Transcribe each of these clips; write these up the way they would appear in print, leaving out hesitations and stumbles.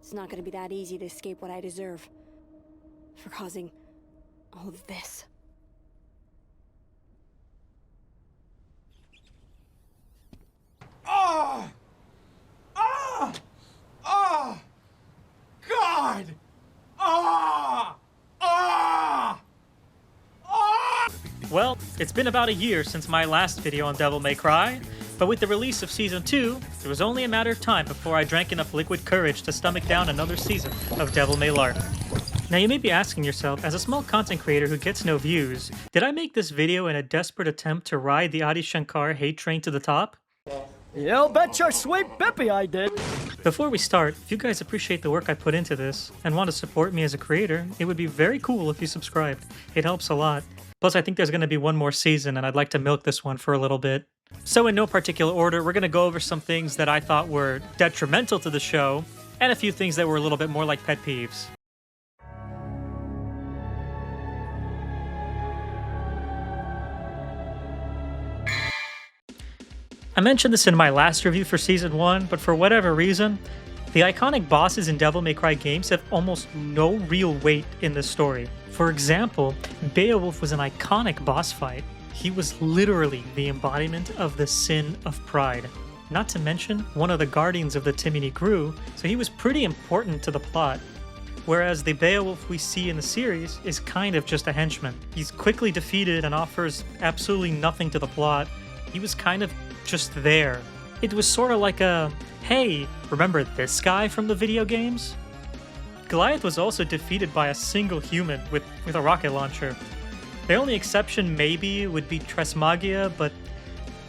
It's not gonna be that easy to escape what I deserve. For causing all of this. Oh! Oh! Oh! God! Ah! Ah! Ah! Well, it's been about a year since my last video on Devil May Cry, but with the release of Season 2, it was only a matter of time before I drank enough liquid courage to stomach down another season of Devil May LARP. Now you may be asking yourself, as a small content creator who gets no views, did I make this video in a desperate attempt to ride the Adi Shankar hate train to the top? You bet your sweet bippy I did! Before we start, if you guys appreciate the work I put into this and want to support me as a creator, it would be very cool if you subscribed. It helps a lot. Plus, I think there's going to be one more season, and I'd like to milk this one for a little bit. So in no particular order, we're going to go over some things that I thought were detrimental to the show, and a few things that were a little bit more like pet peeves. I mentioned this in my last review for Season 1, but for whatever reason, the iconic bosses in Devil May Cry games have almost no real weight in this story. For example, Beowulf was an iconic boss fight. He was literally the embodiment of the sin of pride. Not to mention, one of the guardians of the Timini grew, so he was pretty important to the plot. Whereas the Beowulf we see in the series is kind of just a henchman. He's quickly defeated and offers absolutely nothing to the plot. He was kind of just there. It was sort of like a, hey, remember this guy from the video games? Goliath was also defeated by a single human with a rocket launcher. The only exception maybe would be Tresmagia, but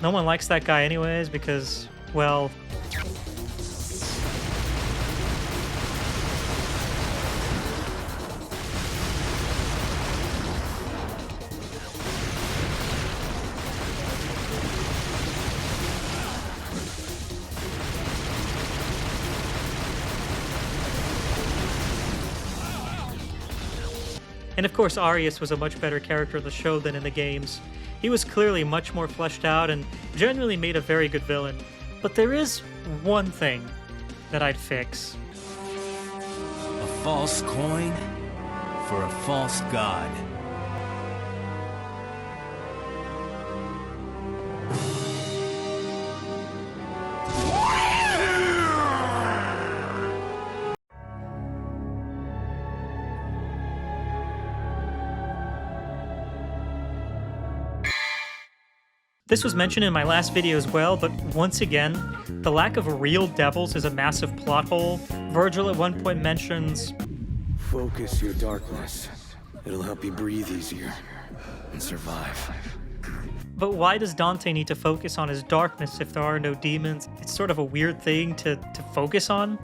no one likes that guy anyways because, well... And of course, Arius was a much better character in the show than in the games. He was clearly much more fleshed out and genuinely made a very good villain. But there is one thing that I'd fix. A false coin for a false god. This was mentioned in my last video as well, but once again, the lack of real devils is a massive plot hole. Virgil at one point mentions, "Focus your darkness. It'll help you breathe easier and survive." but why does Dante need to focus on his darkness if there are no demons? It's sort of a weird thing to focus on.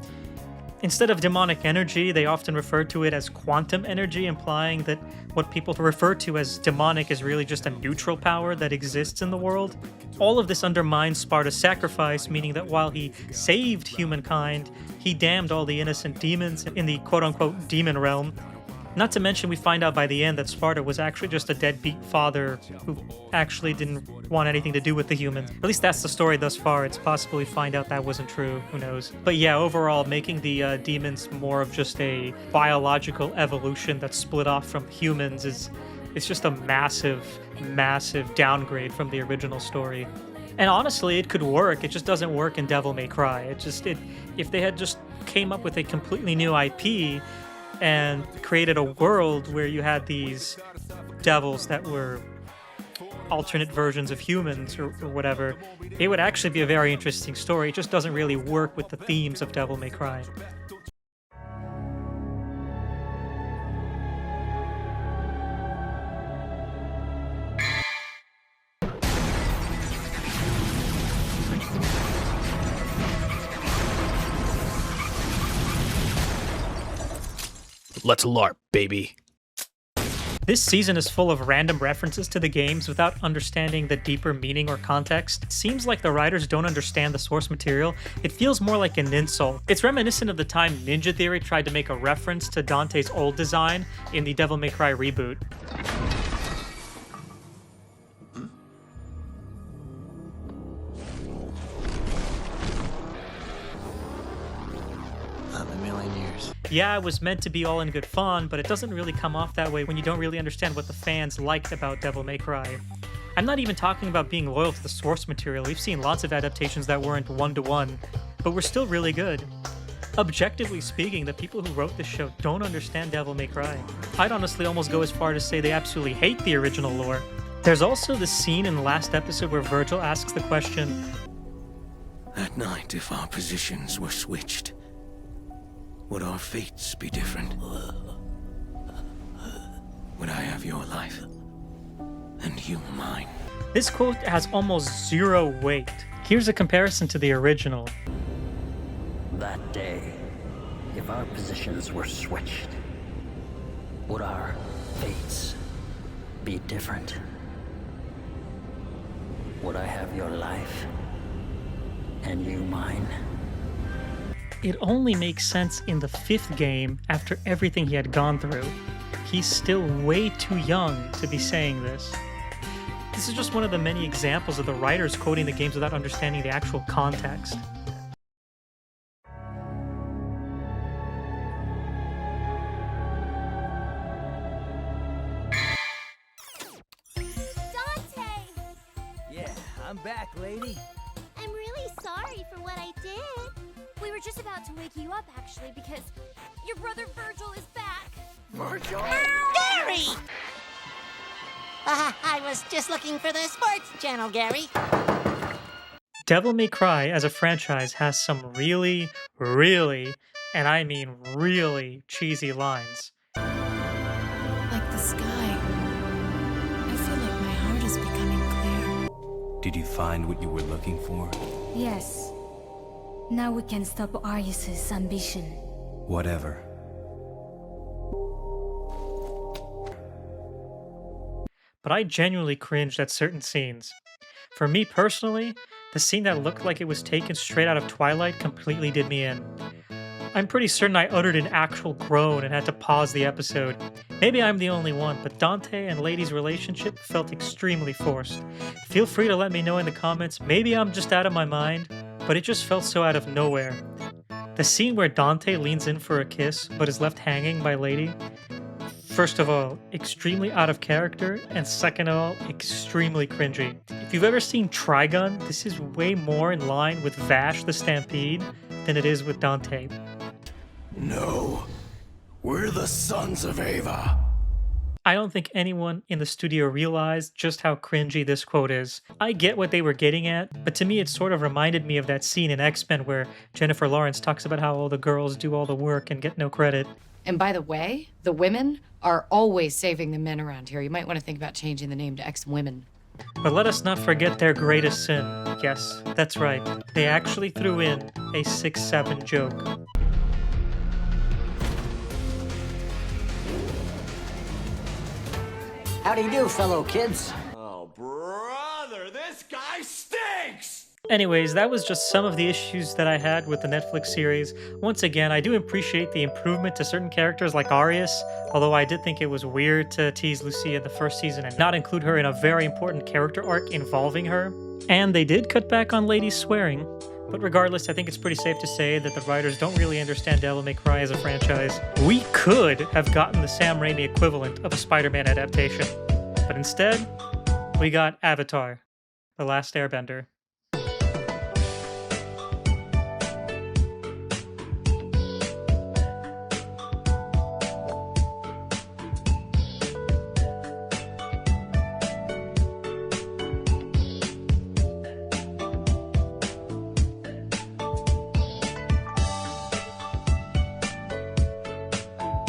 Instead of demonic energy, they often refer to it as quantum energy, implying that what people refer to as demonic is really just a neutral power that exists in the world. All of this undermines Sparta's sacrifice, meaning that while he saved humankind, he damned all the innocent demons in the quote-unquote demon realm. Not to mention, we find out by the end that Sparta was actually just a deadbeat father who actually didn't want anything to do with the humans. At least that's the story thus far. It's possible we find out that wasn't true. Who knows? But yeah, overall, making the demons more of just a biological evolution that's split off from humans is just a massive, massive downgrade from the original story. And honestly, it could work. It just doesn't work in Devil May Cry. If they had just came up with a completely new IP and created a world where you had these devils that were alternate versions of humans or whatever, it would actually be a very interesting story. It just doesn't really work with the themes of Devil May Cry. Let's LARP, baby. This season is full of random references to the games without understanding the deeper meaning or context. It seems like the writers don't understand the source material. It feels more like an insult. It's reminiscent of the time Ninja Theory tried to make a reference to Dante's old design in the Devil May Cry reboot. I'm a million 9 years. Yeah, it was meant to be all in good fun, but it doesn't really come off that way when you don't really understand what the fans liked about Devil May Cry. I'm not even talking about being loyal to the source material. We've seen lots of adaptations that weren't one-to-one, but were still really good. Objectively speaking, the people who wrote this show don't understand Devil May Cry. I'd honestly almost go as far to say they absolutely hate the original lore. There's also the scene in the last episode where Virgil asks the question, At night, if our positions were switched, would our fates be different? Would I have your life? And you mine? This quote has almost zero weight. Here's a comparison to the original. That day, if our positions were switched, would our fates be different? Would I have your life and you mine? It only makes sense in the 5th game after everything he had gone through. He's still way too young to be saying this. This is just one of the many examples of the writers quoting the games without understanding the actual context. Dante! Yeah, I'm back, lady. I'm really sorry for what I did. We were just about to wake you up, actually, because your brother Virgil is back. Virgil? Gary! I was just looking for the sports channel, Gary. Devil May Cry as a franchise has some really, and I mean really, cheesy lines. Like the sky. I feel like my heart is becoming clear. Did you find what you were looking for? Yes. Now we can stop Arius's ambition. Whatever. But I genuinely cringed at certain scenes. For me personally, the scene that looked like it was taken straight out of Twilight completely did me in. I'm pretty certain I uttered an actual groan and had to pause the episode. Maybe I'm the only one, but Dante and Lady's relationship felt extremely forced. Feel free to let me know in the comments, maybe I'm just out of my mind, but it just felt so out of nowhere. The scene where Dante leans in for a kiss, but is left hanging by Lady, first of all, extremely out of character, and second of all, extremely cringy. If you've ever seen Trigun, this is way more in line with Vash the Stampede than it is with Dante. No. We're the sons of Ava. I don't think anyone in the studio realized just how cringy this quote is. I get what they were getting at, but to me it sort of reminded me of that scene in X-Men where Jennifer Lawrence talks about how all the girls do all the work and get no credit. And by the way, the women are always saving the men around here. You might want to think about changing the name to X-Women. But let us not forget their greatest sin. Yes, that's right. They actually threw in a 6-7 joke. How do you do, fellow kids? Oh, brother, this guy stinks! Anyways, that was just some of the issues that I had with the Netflix series. Once again, I do appreciate the improvement to certain characters like Arius, although I did think it was weird to tease Lucia in the first season and not include her in a very important character arc involving her. And they did cut back on Lady's swearing. But regardless, I think it's pretty safe to say that the writers don't really understand Devil May Cry as a franchise. We could have gotten the Sam Raimi equivalent of a Spider-Man adaptation. But instead, we got Avatar: The Last Airbender.